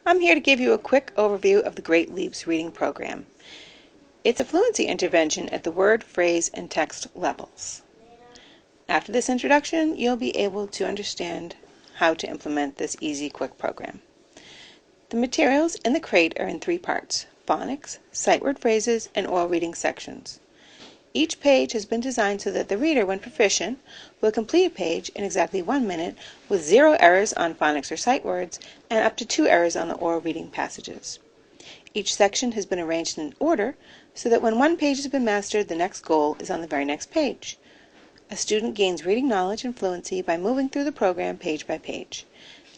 I'm here to give you a quick overview of the Great Leaps reading program. It's a fluency intervention at the word, phrase, and text levels. After this introduction, you'll be able to understand how to implement this easy, quick program. The materials in the crate are in 3 parts: phonics, sight word phrases, and oral reading sections. Each page has been designed so that the reader, when proficient, will complete a page in exactly 1 minute with 0 errors on phonics or sight words and up to 2 errors on the oral reading passages. Each section has been arranged in order so that when one page has been mastered, the next goal is on the very next page. A student gains reading knowledge and fluency by moving through the program page by page.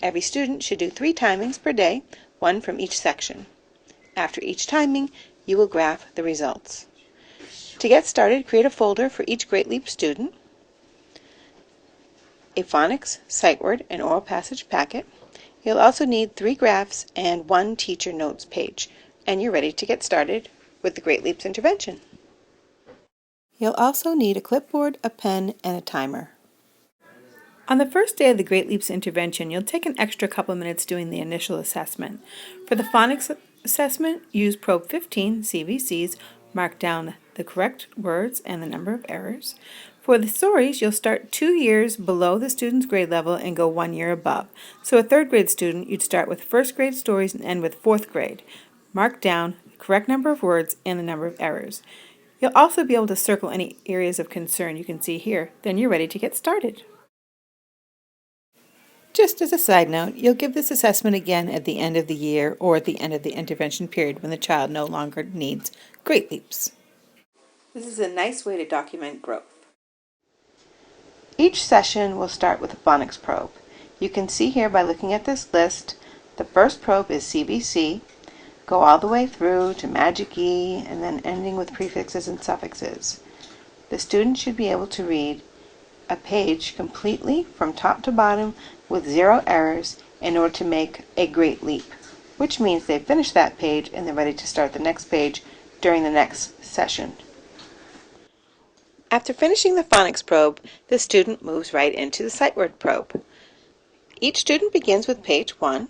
Every student should do 3 timings per day, 1 from each section. After each timing, you will graph the results. To get started, create a folder for each Great Leap student, a phonics, sight word, and oral passage packet. You'll also need 3 graphs and 1 teacher notes page, and you're ready to get started with the Great Leaps intervention. You'll also need a clipboard, a pen, and a timer. On the first day of the Great Leaps intervention, you'll take an extra couple minutes doing the initial assessment. For the phonics assessment, use Probe 15 CVCs, mark down the correct words and the number of errors. For the stories, you'll start 2 years below the student's grade level and go 1 year above. So a 3rd grade student, you'd start with 1st grade stories and end with 4th grade. Mark down the correct number of words and the number of errors. You'll also be able to circle any areas of concern you can see here. Then you're ready to get started. Just as a side note, you'll give this assessment again at the end of the year or at the end of the intervention period when the child no longer needs Great Leaps. This is a nice way to document growth. Each session will start with a phonics probe. You can see here by looking at this list, the first probe is CBC, go all the way through to Magic E, and then ending with prefixes and suffixes. The student should be able to read a page completely from top to bottom with 0 errors in order to make a great leap, which means they've finished that page and they're ready to start the next page during the next session. After finishing the phonics probe, the student moves right into the sight word probe. Each student begins with page 1.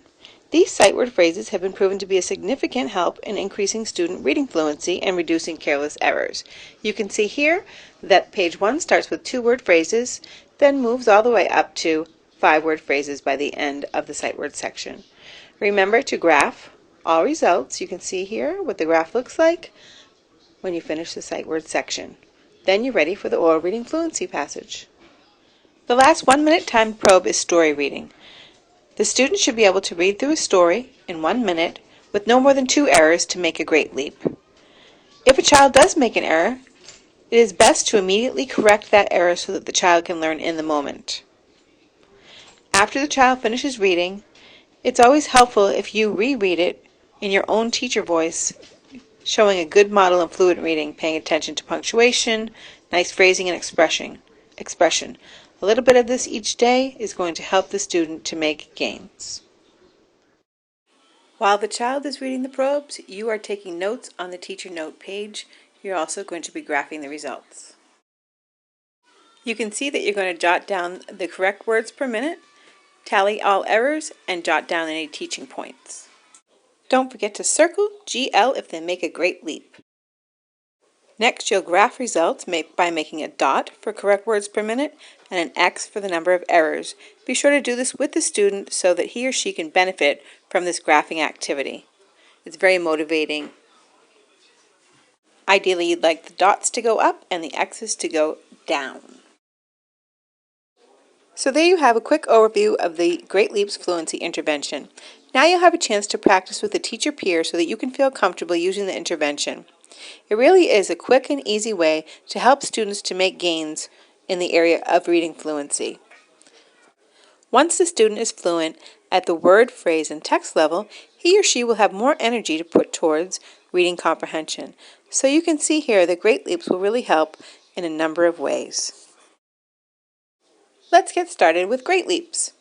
These sight word phrases have been proven to be a significant help in increasing student reading fluency and reducing careless errors. You can see here that page 1 starts with 2 word phrases, then moves all the way up to 5 word phrases by the end of the sight word section. Remember to graph all results. You can see here what the graph looks like when you finish the sight word section. Then you're ready for the oral reading fluency passage. The last 1-minute timed probe is story reading. The student should be able to read through a story in 1 minute with no more than 2 errors to make a great leap. If a child does make an error, it is best to immediately correct that error so that the child can learn in the moment. After the child finishes reading, it's always helpful if you reread it in your own teacher voice, showing a good model of fluent reading, paying attention to punctuation, nice phrasing, and expression. A little bit of this each day is going to help the student to make gains. While the child is reading the probes, you are taking notes on the teacher note page. You're also going to be graphing the results. You can see that you're going to jot down the correct words per minute, tally all errors, and jot down any teaching points. Don't forget to circle GL if they make a great leap. Next, you'll graph results by making a dot for correct words per minute and an X for the number of errors. Be sure to do this with the student so that he or she can benefit from this graphing activity. It's very motivating. Ideally, you'd like the dots to go up and the X's to go down. So there you have a quick overview of the Great Leaps Fluency Intervention. Now you'll have a chance to practice with a teacher peer so that you can feel comfortable using the intervention. It really is a quick and easy way to help students to make gains in the area of reading fluency. Once the student is fluent at the word, phrase, and text level, he or she will have more energy to put towards reading comprehension. So you can see here that Great Leaps will really help in a number of ways. Let's get started with Great Leaps.